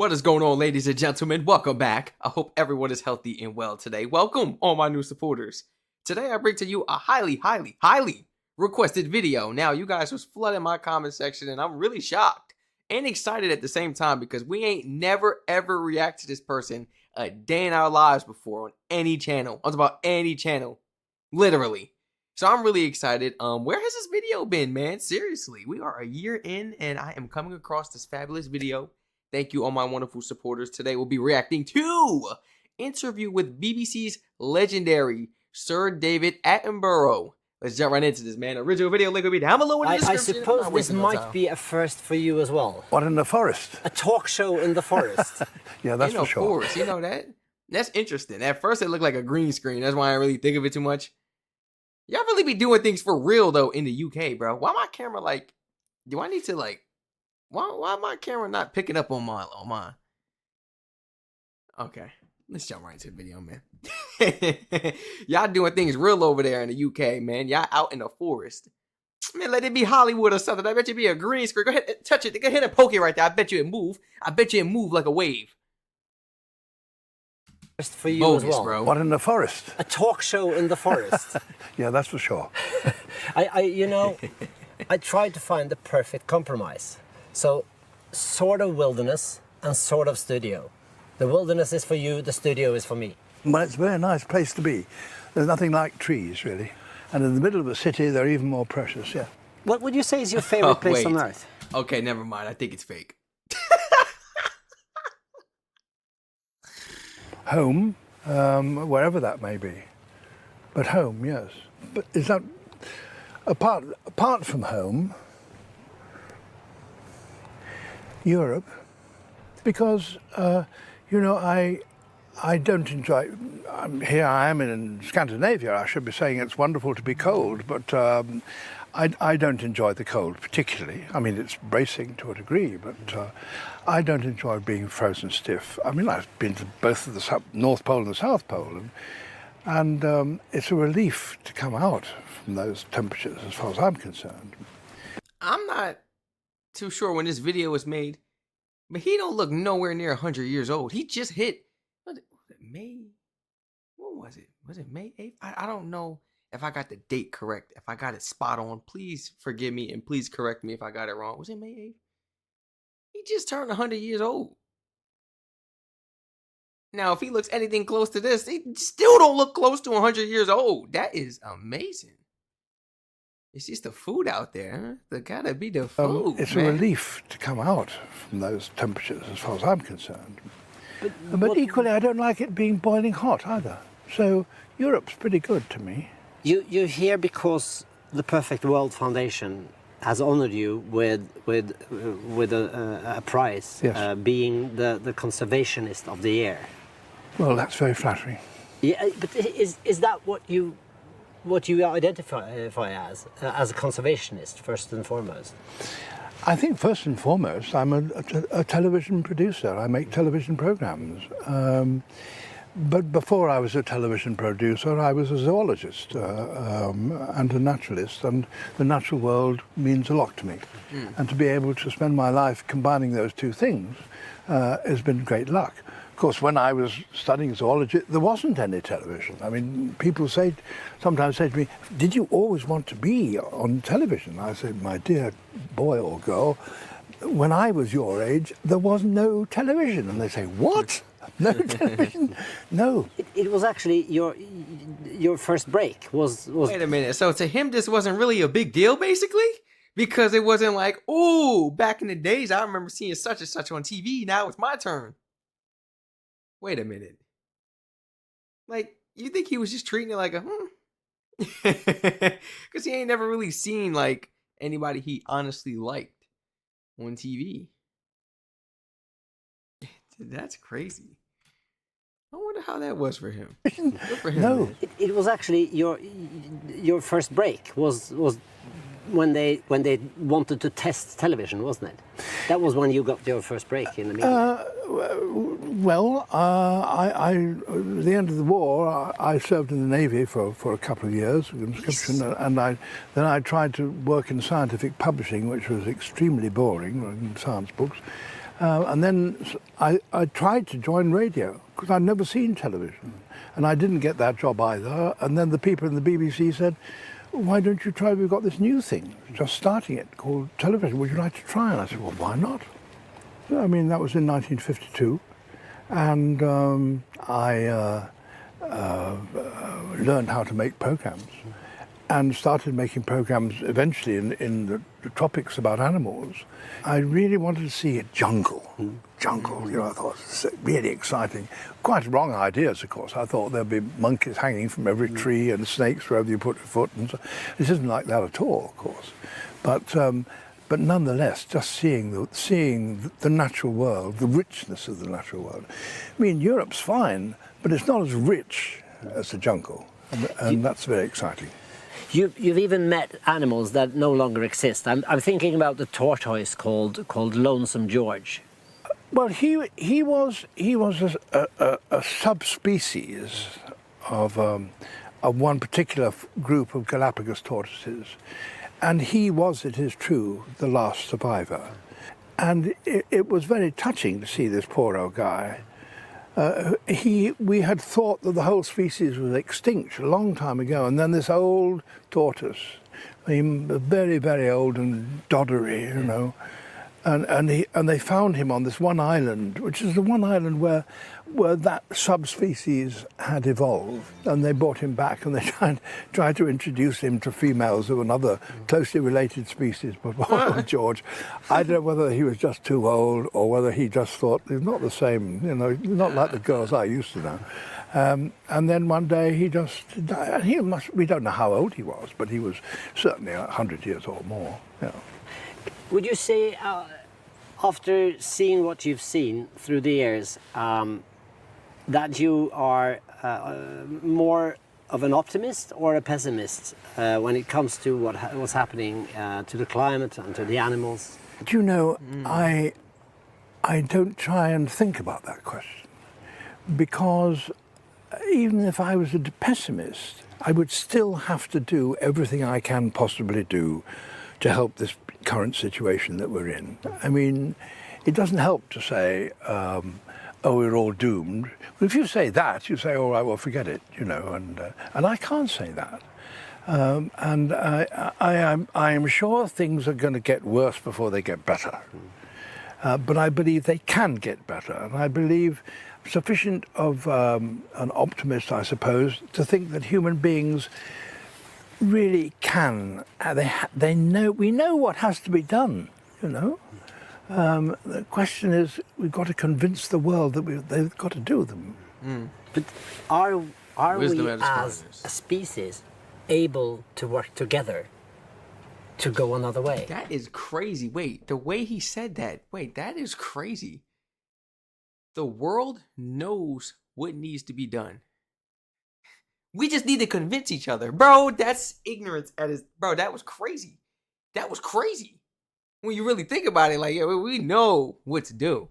What is going on, ladies and gentlemen? Welcome back. I hope everyone is healthy and well today. Welcome, all my new supporters. Today I bring to you a highly requested video. Now, you guys was flooding my comment section, and I'm really shocked and excited at the same time because we ain't never ever reacted to this person a day in our lives before on any channel. I'm talking about any channel, literally. So I'm really excited. Where has this video been, man? Seriously, we are a year in, and I am coming across this fabulous video. Thank you, all my wonderful supporters. Today we'll be reacting to interview with BBC's legendary Sir David Attenborough. Let's jump right into this, man. Original video link will be down below in the description. I suppose this might be a first for you as well. What, in the forest? A talk show in the forest. Yeah, that's for sure. Forest, you know that? That's interesting. At first it looked like a green screen. That's why I didn't really think of it too much. Y'all really be doing things for real, though, in the UK, bro. Why my camera, like, do I need to, like, why my camera not picking up on mine? Okay, let's jump right into the video, man. Y'all doing things real over there in the UK, man. Y'all out in the forest. Man, let it be Hollywood or something. I bet you be a green screen. Go ahead, touch it. Go ahead and poke it right there. I bet you it move. I bet you it move like a wave. First for you Bogus, as well. bro. What, in the forest? A talk show in the forest. Yeah, that's for sure. I tried to find the perfect compromise. So, sort of wilderness and sort of studio. The wilderness is for you, the studio is for me. Well, it's a very nice place to be. There's nothing like trees, really. And in the middle of a city, they're even more precious, yeah. What would you say is your favorite place on earth? Okay, never mind. I think it's fake. Home, wherever that may be. But home, yes. But is that, apart from home, Europe, because, I don't enjoy, here I am in Scandinavia, I should be saying it's wonderful to be cold, but I don't enjoy the cold particularly. I mean, it's bracing to a degree, but I don't enjoy being frozen stiff. I mean, I've been to both of the North Pole and the South Pole, and it's a relief to come out from those temperatures as far as I'm concerned. I'm not too sure when this video was made, but he don't look nowhere near 100 years old. He just hit, was it May? What was it? Was it May 8th? I don't know if I got the date correct. If I got it spot on, please forgive me and please correct me if I got it wrong. Was it May 8th? He just turned 100 years old. Now, if he looks anything close to this, he still don't look close to 100 years old. That is amazing. It's just the food out there, huh? There gotta be the food, It's man. a relief to come out from those temperatures as far as I'm concerned. But equally, I don't like it being boiling hot either. So Europe's pretty good to me. You're here because the Perfect World Foundation has honored you with a prize, Yes. being the conservationist of the year. Well, that's very flattering. Yeah, but is that what you identify as a conservationist first and foremost? I think first and foremost, I'm a television producer. I make television programs. But before I was a television producer, I was a zoologist and a naturalist, and the natural world means a lot to me. And to be able to spend my life combining those two things has been great luck. Of course, when I was studying zoology, there wasn't any television. I mean, people sometimes say to me, "Did you always want to be on television?" I said, "My dear boy or girl, when I was your age, there was no television." And they say, "What? No television?" No. It was actually your first break was. Wait a minute. So to him, this wasn't really a big deal, basically? Because it wasn't like, "Ooh, back in the days, I remember seeing such and such on TV. Now it's my turn." Wait a minute. Like, you think he was just treating it like a, Because he ain't never really seen, like, anybody he honestly liked on TV. Dude, that's crazy. I wonder how that was for him. Good for him. No. It was actually your first break was when they wanted to test television, wasn't it? That was when you got your first break in the media. At the end of the war, I served in the Navy for a couple of years, conscription, and then I tried to work in scientific publishing, which was extremely boring, in science books. And then I tried to join radio because I'd never seen television. And I didn't get that job either. And then the people in the BBC said, why don't you try, we've got this new thing, just starting it, called television. Would you like to try? And I said, well, why not? I mean, that was in 1952. And I learned how to make programs and started making programs eventually in the tropics about animals. I really wanted to see a jungle. Jungle, you know, I thought it was really exciting. Quite wrong ideas, of course. I thought there'd be monkeys hanging from every tree and snakes wherever you put your foot. And so. This isn't like that at all, of course. But nonetheless, just seeing the natural world, the richness of the natural world. I mean, Europe's fine, but it's not as rich as the jungle, and that's very exciting. You've even met animals that no longer exist. I'm thinking about the tortoise called Lonesome George. Well, he was a subspecies of one particular group of Galapagos tortoises, and he was, it is true, the last survivor. And it was very touching to see this poor old guy. We had thought that the whole species was extinct a long time ago, and then this old tortoise, very, very old and doddery, you know, and they found him on this one island, which is the one island where that subspecies had evolved, and they brought him back and they tried to introduce him to females of another closely related species. But oh, George, I don't know whether he was just too old or whether he just thought he's not the same, you know, not like the girls I used to know. And then one day he just died. We don't know how old he was, but he was certainly 100 years or more. You know. Would you say, after seeing what you've seen through the years, that you are more of an optimist or a pessimist when it comes to what's happening to the climate and to the animals? Do you know, I don't try and think about that question, because even if I was a pessimist, I would still have to do everything I can possibly do to help this current situation that we're in. I mean, it doesn't help to say, oh, we're all doomed. But if you say that, you say, all right, well, forget it, you know, and I can't say that. And I am sure things are going to get worse before they get better. But I believe they can get better, and I believe sufficient of an optimist, I suppose, to think that human beings really can. They know. We know what has to be done. You know. The question is, we've got to convince the world that they've got to do them. But are we as a species able to work together to go another way? That is crazy. Wait, the way he said that. Wait, that is crazy. The world knows what needs to be done. We just need to convince each other. Bro, that's ignorance at its... Bro, that was crazy. That was crazy. When you really think about it, like, yeah, we know what to do.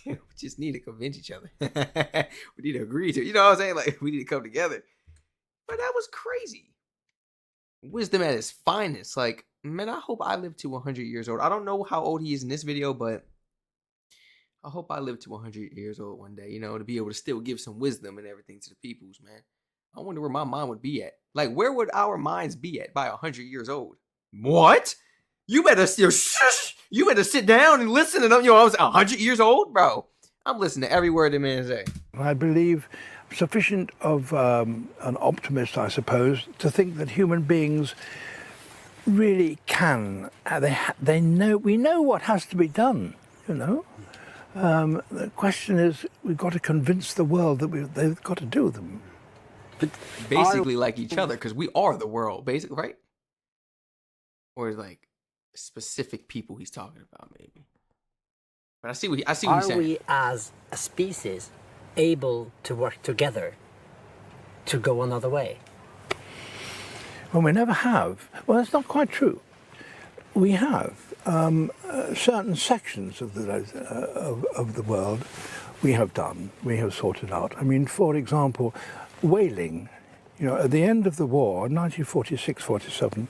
We just need to convince each other. We need to agree to... You know what I'm saying? Like, we need to come together. But that was crazy. Wisdom at its finest. Like, man, I hope I live to 100 years old. I don't know how old he is in this video, but I hope I live to 100 years old one day, you know, to be able to still give some wisdom and everything to the peoples, man. I wonder where my mind would be at. Like, where would our minds be at by 100 years old? What? You better sit down and listen. And you know, I was 100 years old, bro. I'm listening to every word the man say. I believe sufficient of an optimist, I suppose, to think that human beings really can. They know. We know what has to be done. You know. The question is, we've got to convince the world that they've got to do them. But basically like each other, because we are the world, basically, right? Or like specific people he's talking about, maybe. But I see what he's saying. Are we as a species able to work together to go another way? Well, we never have. Well, that's not quite true. We have certain sections of the world we have sorted out. I mean, for example, whaling. You know, at the end of the war, 1946-47,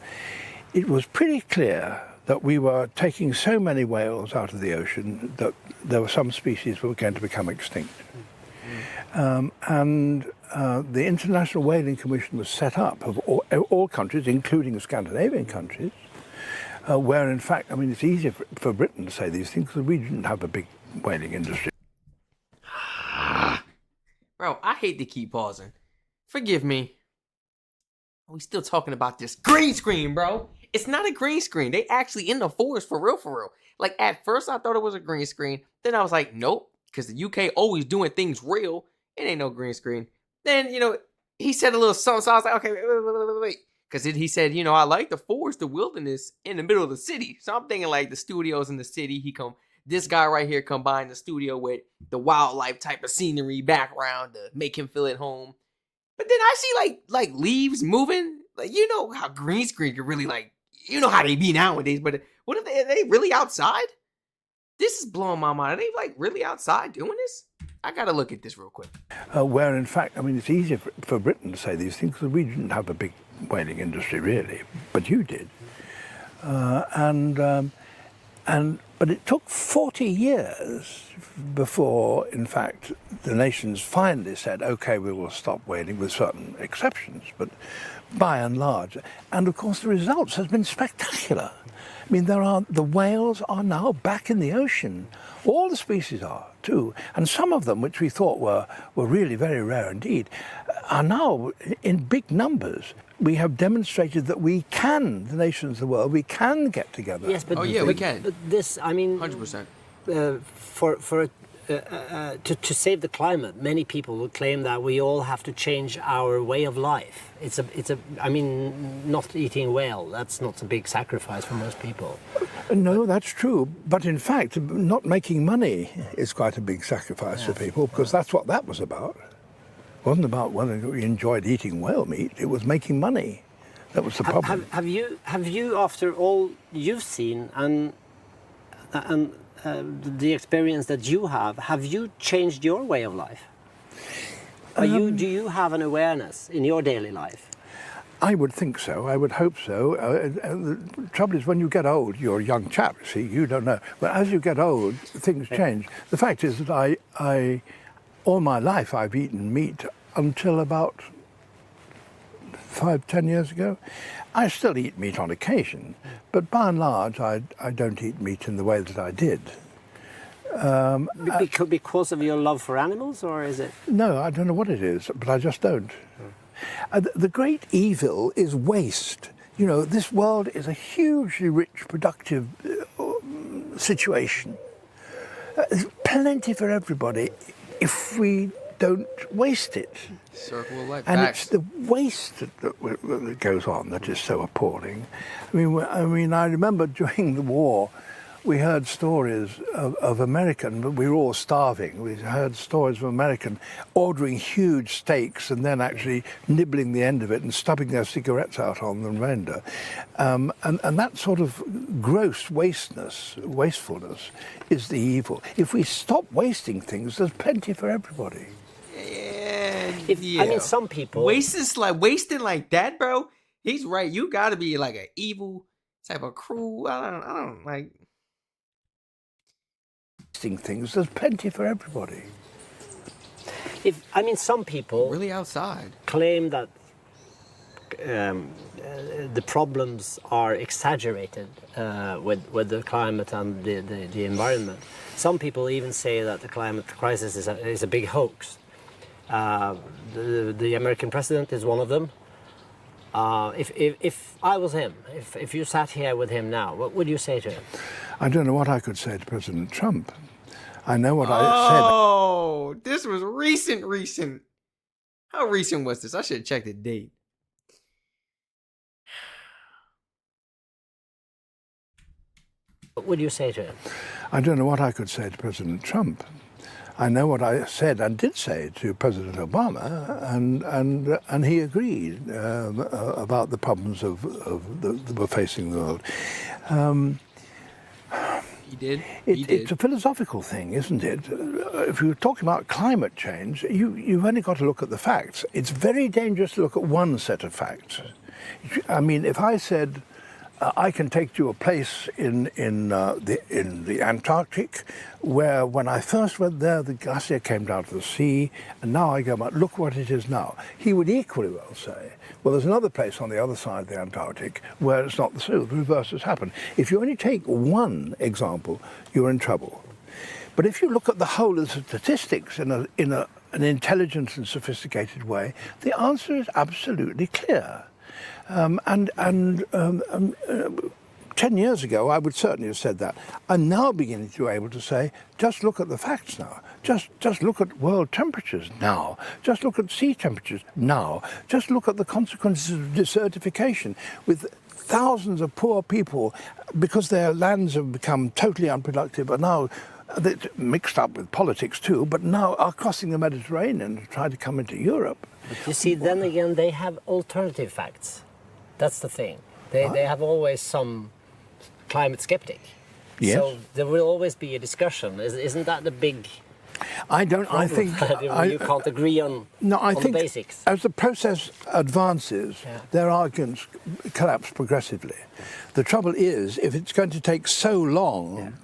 it was pretty clear that we were taking so many whales out of the ocean that there were some species that were going to become extinct. The International Whaling Commission was set up of all countries, including the Scandinavian countries, where in fact, I mean, it's easier for Britain to say these things because we didn't have a big whaling industry. Bro, I hate to keep pausing. Forgive me. We still talking about this green screen, bro. It's not a green screen. They actually in the forest for real, for real. Like at first I thought it was a green screen. Then I was like, nope, because the UK always doing things real. It ain't no green screen. Then, you know, he said a little something, so I was like, okay, wait. Because he said, you know, I like the forest, the wilderness in the middle of the city. So I'm thinking like the studios in the city. This guy right here combined the studio with the wildlife type of scenery background to make him feel at home. But then I see like leaves moving. Like, you know how green screen can really like, you know how they be nowadays. But what if are they really outside? This is blowing my mind. Are they like really outside doing this? I gotta look at this real quick. Where in fact, I mean, it's easier for Britain to say these things because we didn't have a big whaling industry really, but you did. But it took 40 years before, in fact, the nations finally said, okay, we will stop whaling with certain exceptions, but by and large. And of course, the results has been spectacular. I mean, the whales are now back in the ocean. All the species are too, and some of them, which we thought were really very rare indeed, are now in big numbers. We have demonstrated that we can, the nations of the world, we can get together. Yes, but we can. But this, I mean, 100%. To save the climate, many people will claim that we all have to change our way of life. I mean, not eating whale, that's not a big sacrifice for most people. No, that's true. But in fact, not making money is quite a big sacrifice for people, because that's what that was about. It wasn't about whether we enjoyed eating whale meat, it was making money. That was the problem. Have you, after all you've seen and the experience that you have you changed your way of life? Do you have an awareness in your daily life? I would think so. I would hope so. The trouble is, when you get old, you're a young chap, you see, you don't know. But as you get old, things change. The fact is that I all my life, I've eaten meat until about 5-10 years ago. I still eat meat on occasion, but by and large, I don't eat meat in the way that I did. Because of your love for animals, or is it? No, I don't know what it is, but I just don't. The great evil is waste. You know, this world is a hugely rich, productive situation. There's plenty for everybody if we don't waste it. Circle of life. And it's the waste that goes on that is so appalling. I mean, I remember during the war, we heard stories of American, but we were all starving. We heard stories of American ordering huge steaks and then actually nibbling the end of it and stubbing their cigarettes out on the render. And that sort of gross wastefulness is the evil. If we stop wasting things, there's plenty for everybody. Yeah. I mean, some people... Wasting like that, bro? He's right. You gotta be like an evil type of crew. I don't like... Things, there's plenty for everybody. Some people really outside claim that the problems are exaggerated with the climate and the environment. Some people even say that the climate crisis is a big hoax. The American president is one of them. If I was him, if you sat here with him now, what would you say to him? I don't know what I could say to President Trump. I know what I said. Oh, this was recent. How recent was this? I should have checked the date. What would you say to him? I don't know what I could say to President Trump. I know what I said and did say to President Obama, and he agreed about the problems that were facing the world. He did? It's a philosophical thing, isn't it? If you're talking about climate change, you've only got to look at the facts. It's very dangerous to look at one set of facts. I mean, if I said I can take you a place in the Antarctic, where when I first went there, the glacier came down to the sea, and now I go, look what it is now. He would equally well say, well, there's another place on the other side of the Antarctic where it's not so. The reverse has happened. If you only take one example, you're in trouble. But if you look at the whole of the statistics in an intelligent and sophisticated way, the answer is absolutely clear. 10 years ago, I would certainly have said that. I'm now beginning to be able to say, just look at the facts now. Just look at world temperatures now. Just look at sea temperatures now. Just look at the consequences of desertification with thousands of poor people, because their lands have become totally unproductive, and now mixed up with politics too, but now are crossing the Mediterranean to try to come into Europe. But you see, then again, they have alternative facts. That's the thing. They have always some climate skeptic. Yes. So there will always be a discussion. Isn't that the big problem? I think you can't agree on, I think the basics. As the process advances, their arguments collapse progressively. The trouble is, if it's going to take so long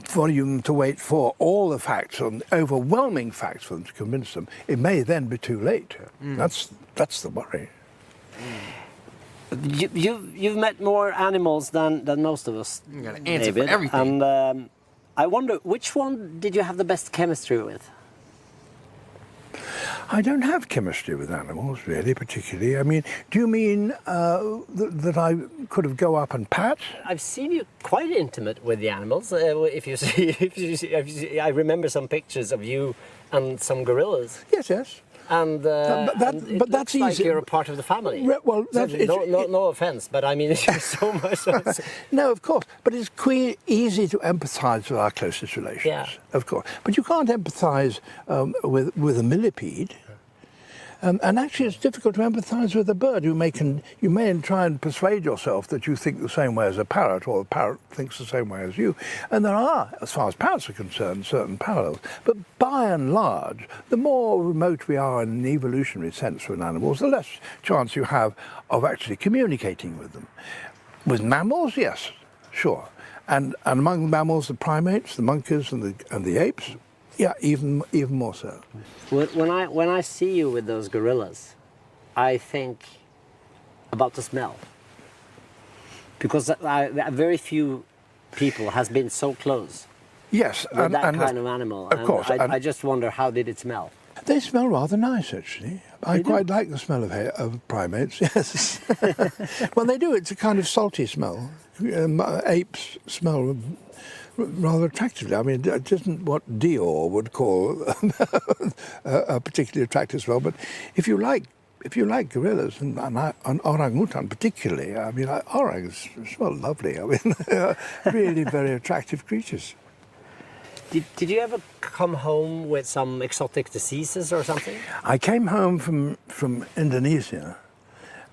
for you to wait for all the facts, and overwhelming facts for them to convince them, it may then be too late. That's the worry. You've met more animals than most of us, You got to answer David, for everything. and I wonder, which one did you have the best chemistry with? I don't have chemistry with animals, really, particularly. I mean, do you mean that I could have go up and pat? I've seen you quite intimate with the animals. If you see, I remember some pictures of you and some gorillas. Yes. And But it that's looks like easy. you're a part of the family. Well, So no offense, but I mean, it's so much. No, of course. But it's easy to empathise with our closest relations. Yeah. Of course. But you can't empathise with a millipede. And actually, it's difficult to empathise with a bird. You may try and persuade yourself that you think the same way as a parrot, or the parrot thinks the same way as you. And there are, as far as parrots are concerned, certain parallels. But by and large, the more remote we are in an evolutionary sense from animals, the less chance you have of actually communicating with them. With mammals, yes, sure. And among the mammals, the primates, the monkeys, and the apes, yeah, even more so. When I see you with those gorillas, I think about the smell, because very few people has been so close. Yes, with that kind of animal. Of course. I just wonder, how did it smell? They smell rather nice, actually. I quite like the smell of primates, yes. Well, they do. It's a kind of salty smell. Apes smell rather attractively. I mean, it isn't what Dior would call a particularly attractive smell, but if you like gorillas and orangutan particularly, I mean, orangs smell lovely. I mean, they're really very attractive creatures. Did you ever come home with some exotic diseases or something? I came home from Indonesia,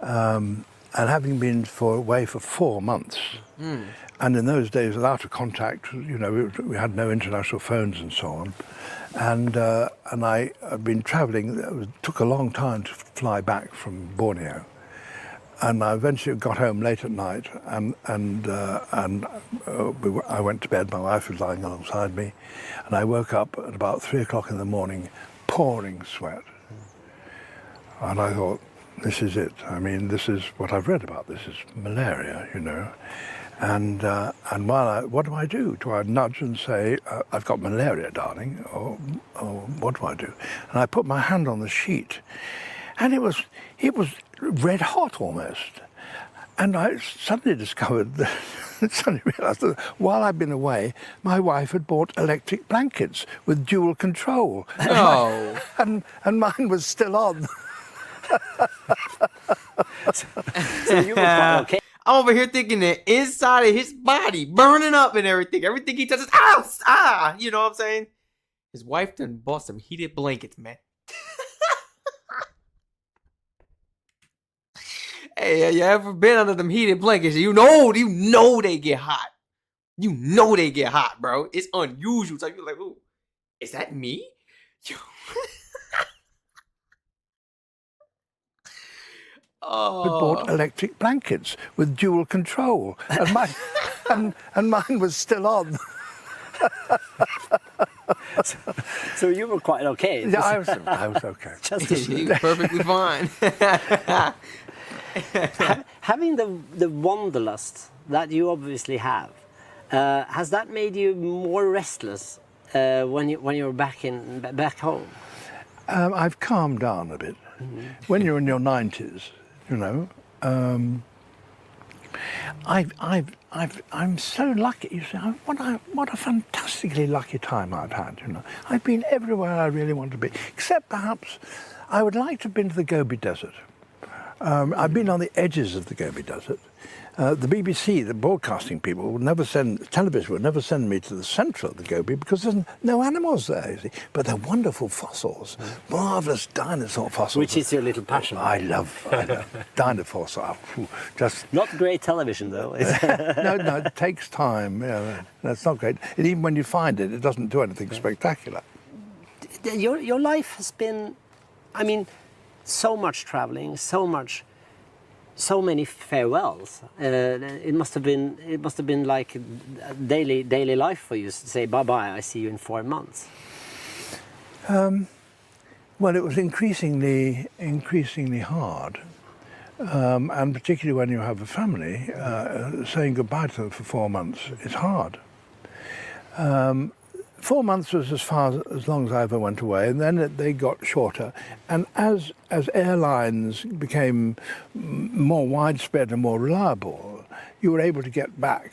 and having been away for 4 months, and in those days without a contact, you know, we had no international phones and so on, and I had been travelling. It took a long time to fly back from Borneo, and I eventually got home late at night, and I went to bed. My wife was lying alongside me, and I woke up at about 3 o'clock in the morning, pouring sweat, and I thought, this is it. I mean, this is what I've read about. This is malaria, you know. And what do I do? Do I nudge and say, I've got malaria, darling, or what do I do? And I put my hand on the sheet, and it was red hot almost. And I suddenly discovered that, suddenly realised that while I'd been away, my wife had bought electric blankets with dual control. No. And mine was still on. So you were okay. I'm over here thinking the inside of his body burning up and everything. Everything he touches, you know what I'm saying? His wife done bought some heated blankets, man. Hey, you ever been under them heated blankets? You know they get hot. You know they get hot, bro. It's unusual. So you're like, ooh, is that me? bought Oh. electric blankets with dual control, and mine, and mine was still on. So you were quite okay. Yeah, I was okay. Just He was perfectly fine. having the wanderlust that you obviously have, has that made you more restless when you're back home? I've calmed down a bit. When you're in your 90s, you know, I'm so lucky. You see, what a fantastically lucky time I've had. You know, I've been everywhere I really want to be, except perhaps I would like to have been to the Gobi Desert. I've been on the edges of the Gobi Desert. The BBC, the broadcasting people, television would never send me to the centre of the Gobi because there's no animals there, you see. But they're wonderful fossils, marvellous dinosaur fossils. Which is your little passion. I love dinosaurs. Just Not great television, though. no, it takes time. Yeah, that's not great. And even when you find it, it doesn't do anything spectacular. Your life has been, I mean, so much traveling, so many farewells. It must have been like daily life for you to say bye bye. I see you in 4 months. Well, it was increasingly hard, and particularly when you have a family, saying goodbye to them for 4 months is hard. 4 months was as long as I ever went away, and then they got shorter. And as airlines became more widespread and more reliable, you were able to get back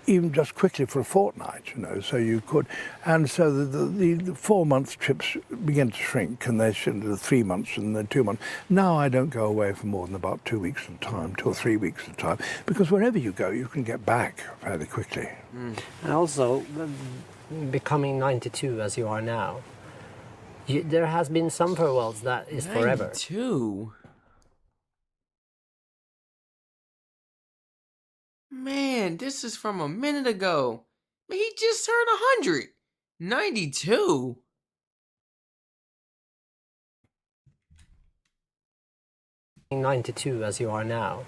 even just quickly for a fortnight, you know, so you could. And so the 4 month trips began to shrink, and they should the 3 months and then 2 months. Now I don't go away for more than about 2 weeks at a time, 2 or 3 weeks at a time, because wherever you go, you can get back fairly quickly. And also, becoming 92 as you are now, there has been some farewells that is forever. 92. Man, this is from a minute ago. Man, he just turned 100. 92. Being 92 as you are now,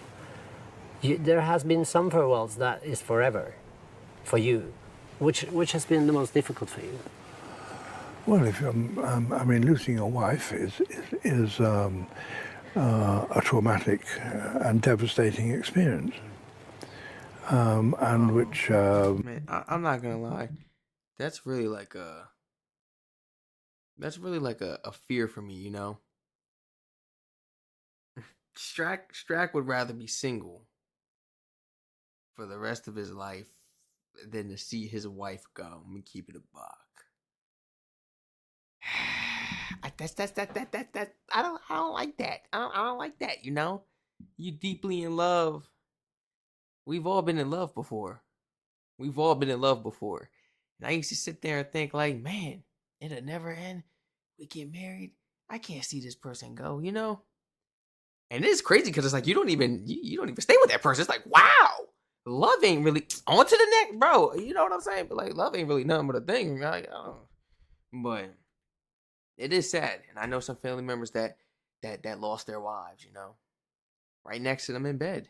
there has been some farewells that is forever for you. Which has been the most difficult for you? Well, if I mean, losing your wife is a traumatic and devastating experience, and which Man, I'm not gonna lie. That's really like a fear for me, you know. Strac would rather be single for the rest of his life than to see his wife go. I'm gonna keep it a buck. That. I don't like that. I don't like that. You know, you deeply in love. We've all been in love before. And I used to sit there and think like, man, it'll never end. We get married. I can't see this person go. You know. And it's crazy because it's like you don't even stay with that person. It's like, wow. Love ain't really on to the next, bro. You know what I'm saying? But like, love ain't really nothing but a thing. Like, but it is sad, and I know some family members that lost their wives. You know, right next to them in bed,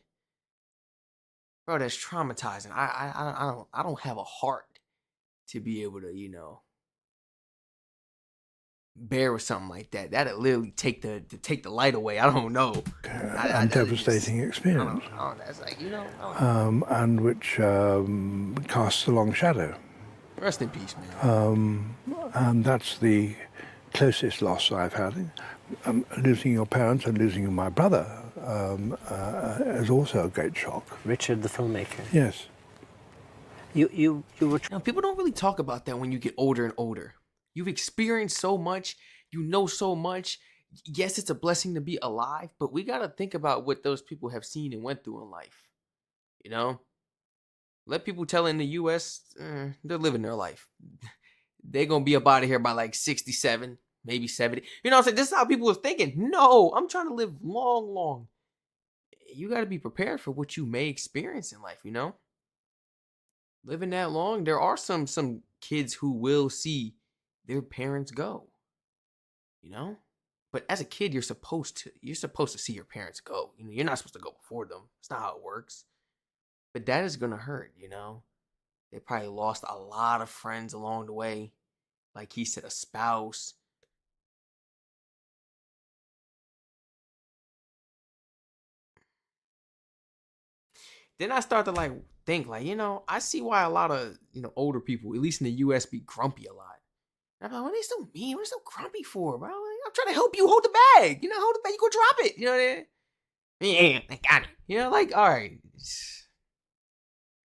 bro. That's traumatizing. I don't have a heart to be able to, you know, bear with something like that. That'd literally take the light away. I don't know. and devastating experience. That's like, you know. And which casts a long shadow. Rest in peace, man. And that's the closest loss I've had. Losing your parents and losing my brother is also a great shock. Richard, the filmmaker. Yes. You were. Now, people don't really talk about that when you get older and older. You've experienced so much, you know so much. Yes, it's a blessing to be alive, but we got to think about what those people have seen and went through in life. You know? Let people tell in the U.S., they're living their life. They're going to be up out of here by like 67, maybe 70. You know what I'm saying? This is how people are thinking. No, I'm trying to live long, long. You got to be prepared for what you may experience in life, you know? Living that long, there are some kids who will see their parents go. You know? But as a kid, you're supposed to see your parents go. You know, you're not supposed to go before them. It's not how it works. But that is gonna hurt, you know. They probably lost a lot of friends along the way. Like he said, a spouse. Then I start to like think like, you know, I see why a lot of, you know, older people, at least in the US, be grumpy a lot. And I'm like, what are they so mean? What are they so grumpy for, bro? Like, I'm trying to help you hold the bag. You know, hold the bag, you go drop it. You know what I mean? Yeah, I got it. You know, like, all right.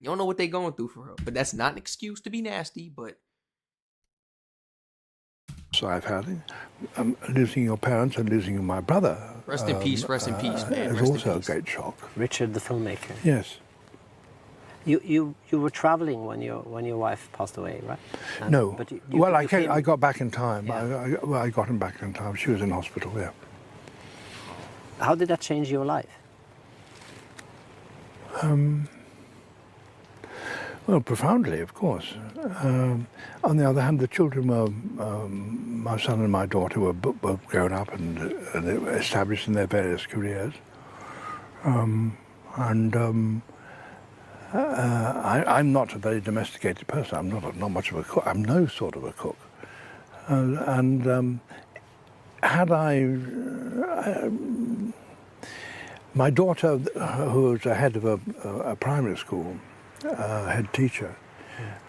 You don't know what they're going through for real. But that's not an excuse to be nasty, but So I've had losing your parents and losing my brother. Rest in peace, man. Is Rest also in a peace. great shock. Richard, the filmmaker. Yes. You were traveling when your wife passed away, right? No. But Well, I got back in time. Yeah. I got him back in time. She was in hospital, yeah. How did that change your life? Well, profoundly, of course. On the other hand, the children were, my son and my daughter were both grown up and established in their various careers. I'm not a very domesticated person. I'm not much of a cook. I'm no sort of a cook. Had my daughter, who was a head of a primary school, head teacher,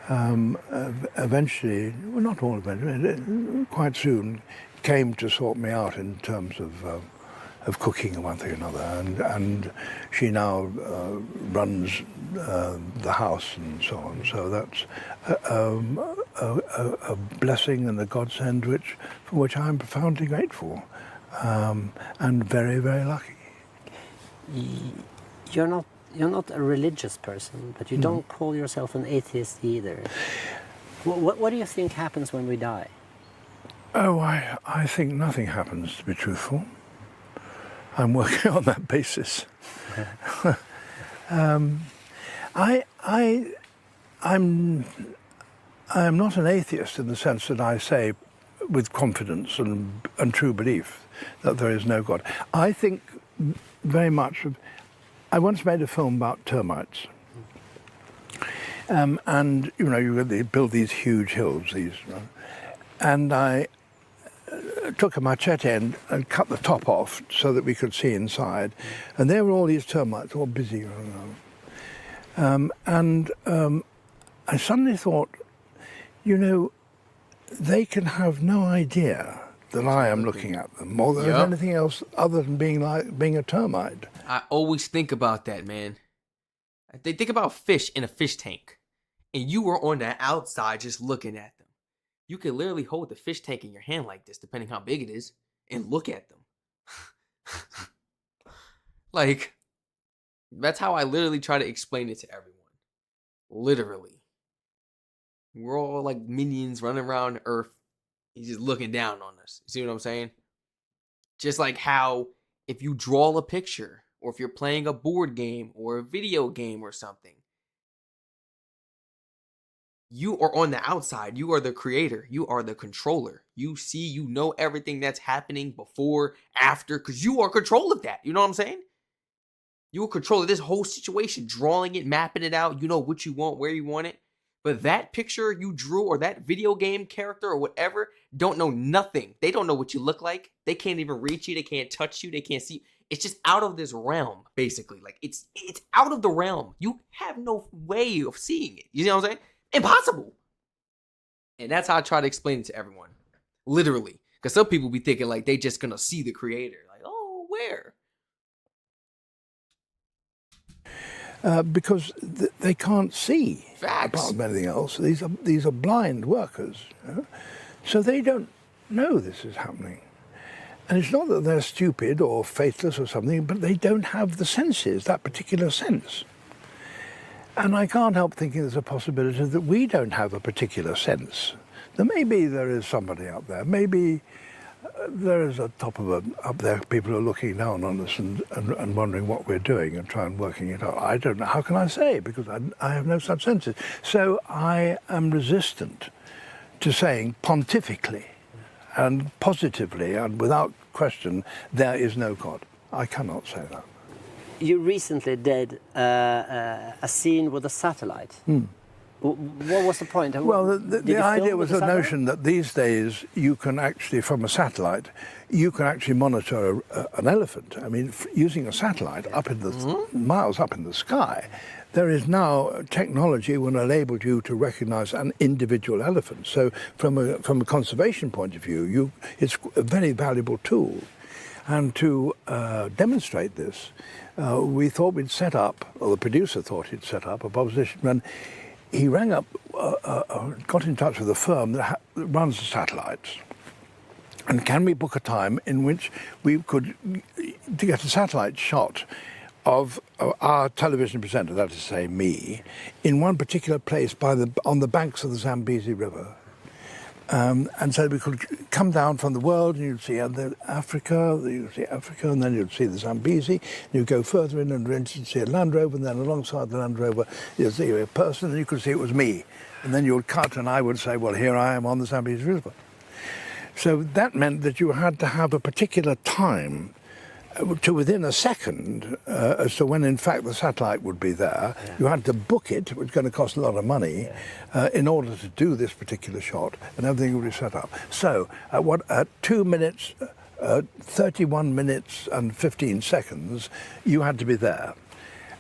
eventually, well, not all eventually, quite soon, came to sort me out in terms of cooking and one thing or another, and she now runs the house and so on. So that's a blessing and a godsend for which I'm profoundly grateful, and very, very lucky. You're not a religious person, but you don't call yourself an atheist either. What do you think happens when we die? Oh, I think nothing happens, to be truthful. I'm working on that basis. I'm not an atheist in the sense that I say with confidence and true belief that there is no God. I think very much of, I once made a film about termites. And, you know, they build these huge hills, and I took a machete and cut the top off so that we could see inside. And there were all these termites, all busy. I suddenly thought, you know, they can have no idea that I am looking at them, or there's anything else other than being a termite. I always think about that, man. They think about fish in a fish tank, and you were on the outside just looking at them. You can literally hold the fish tank in your hand like this, depending how big it is, and look at them. Like, that's how I literally try to explain it to everyone. Literally. We're all like minions running around Earth. He's just looking down on us. See what I'm saying? Just like how if you draw a picture, or if you're playing a board game or a video game or something, you are on the outside. You are the creator. You are the controller. You see, you know everything that's happening before, after, because you are control of that. You know what I'm saying? You are control of this whole situation, drawing it, mapping it out. You know what you want, where you want it. But that picture you drew or that video game character or whatever don't know nothing. They don't know what you look like. They can't even reach you. They can't touch you. They can't see. It's just out of this realm, basically. Like, it's out of the realm. You have no way of seeing it. You know what I'm saying? Impossible. And that's how I try to explain it to everyone. Literally. Because some people be thinking like they just gonna see the creator. Like, oh, where? Because they can't see. Facts. Apart from anything else. These are blind workers. You know? So they don't know this is happening. And it's not that they're stupid or faithless or something, but they don't have the senses, that particular sense. And I can't help thinking there's a possibility that we don't have a particular sense. That maybe there is somebody out there. Maybe there is up there people are looking down on us and wondering what we're doing and trying working it out. I don't know. How can I say? Because I have no such senses. So I am resistant to saying pontifically and positively and without question, there is no God. I cannot say that. You recently did a scene with a satellite. What was the point? Well, Did the you film idea with was a the satellite? notion that these days you can actually, from a satellite, you can actually monitor an elephant. I mean, using a satellite up in the miles up in the sky, there is now technology which will enable you to recognize an individual elephant. So, from a conservation point of view, it's a very valuable tool. And to demonstrate this, we thought we'd set up, or the producer thought he'd set up a proposition, and he rang up, got in touch with a firm that runs the satellites. And can we book a time in which we could to get a satellite shot of our television presenter, that is to say me, in one particular place on the banks of the Zambezi River. And so we could come down from the world and you'd see Africa, and then you'd see the Zambezi, and you'd go further in and you'd see a Land Rover, and then alongside the Land Rover you'd see a person and you could see it was me. And then you would cut and I would say, well, here I am on the Zambezi River. So that meant that you had to have a particular time to within a second as to when in fact the satellite would be there. Yeah. You had to book it, which was going to cost a lot of money, in order to do this particular shot, and everything would be set up. So at 2 minutes, 31 minutes and 15 seconds, you had to be there.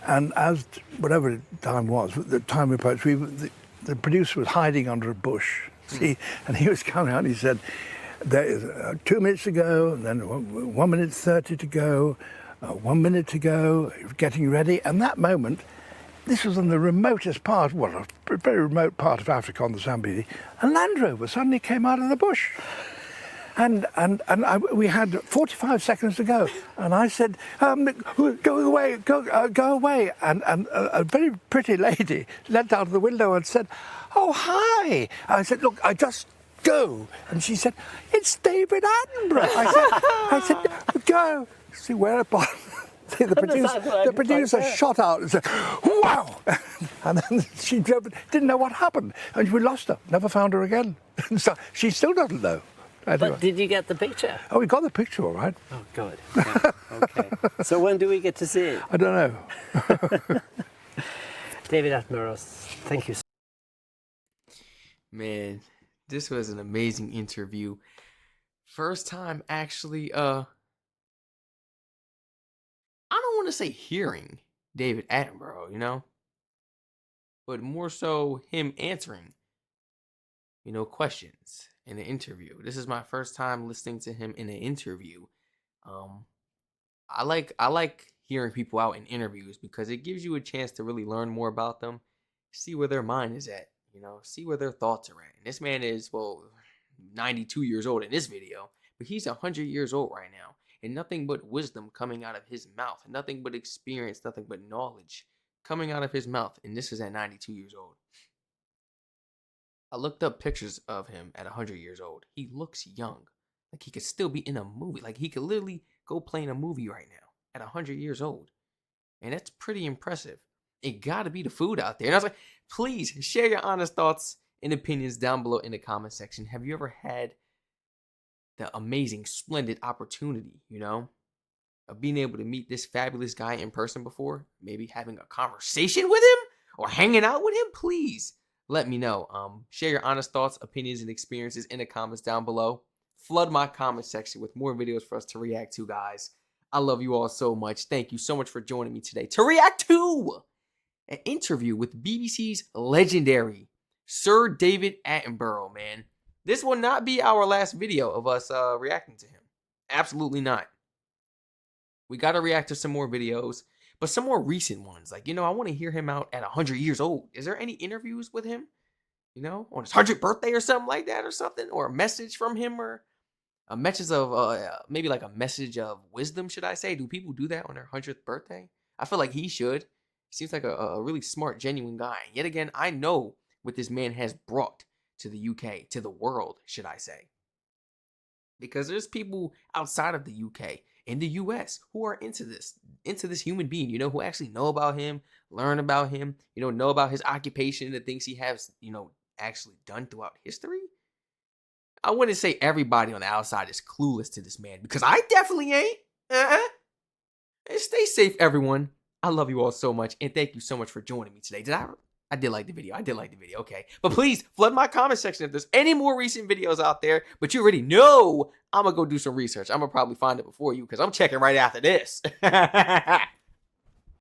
And as whatever time was, the time approached, the producer was hiding under a bush, see, and he was coming out and he said, there is 2 minutes to go, and then 1 minute 30 to go, 1 minute to go, getting ready. And that moment, this was in the remotest part, well, a very remote part of Africa on the Zambezi, a Land Rover suddenly came out of the bush. And we had 45 seconds to go. And I said, go away, go away. And a very pretty lady leant out of the window and said, oh, hi. I said, look, I just go. And she said, it's David Attenborough. I said, go. See, whereupon the producer shot out and said, wow. And then she didn't know what happened. And we lost her, never found her again. So she still doesn't know. Anyway. But did you get the picture? Oh, we got the picture all right. Oh, good. Yeah. Okay. So when do we get to see it? I don't know. David Attenborough, thank you. Man, this was an amazing interview. First time actually, I don't want to say hearing David Attenborough, but more so him answering, questions in an interview. This is my first time listening to him in an interview. I like hearing people out in interviews because it gives you a chance to really learn more about them, see where their mind is at, see where their thoughts are at. And this man is, 92 years old in this video, but he's 100 years old right now, and nothing but wisdom coming out of his mouth, nothing but experience, nothing but knowledge coming out of his mouth, and this is at 92 years old. I looked up pictures of him at 100 years old. He looks young. Like he could still be in a movie. Like he could literally go play in a movie right now at 100 years old. And that's pretty impressive. It gotta be the food out there. And I was like, please share your honest thoughts and opinions down below in the comment section. Have you ever had the amazing, splendid opportunity, of being able to meet this fabulous guy in person before? Maybe having a conversation with him or hanging out with him? Please let me know. Share your honest thoughts, opinions, and experiences in the comments down below. Flood my comment section with more videos for us to react to, guys. I love you all so much. Thank you so much for joining me today to react to an interview with BBC's legendary Sir David Attenborough, man. This will not be our last video of us reacting to him. Absolutely not. We got to react to some more videos, but some more recent ones. Like, I want to hear him out at 100 years old. Is there any interviews with him, on his 100th birthday or something like that or something? Or a message from him or a message of, maybe like a message of wisdom, should I say? Do people do that on their 100th birthday? I feel like he should. He seems like a really smart, genuine guy. Yet again, I know what this man has brought to the UK, to the world, should I say. Because there's people outside of the UK, in the US, who are into this human being, who actually know about him, learn about him, know about his occupation, the things he has, actually done throughout history. I wouldn't say everybody on the outside is clueless to this man, because I definitely ain't. And stay safe, everyone. I love you all so much, and thank you so much for joining me today. I did like the video. I did like the video. Okay. But please flood my comment section if there's any more recent videos out there. But you already know I'm going to go do some research. I'm going to probably find it before you because I'm checking right after this.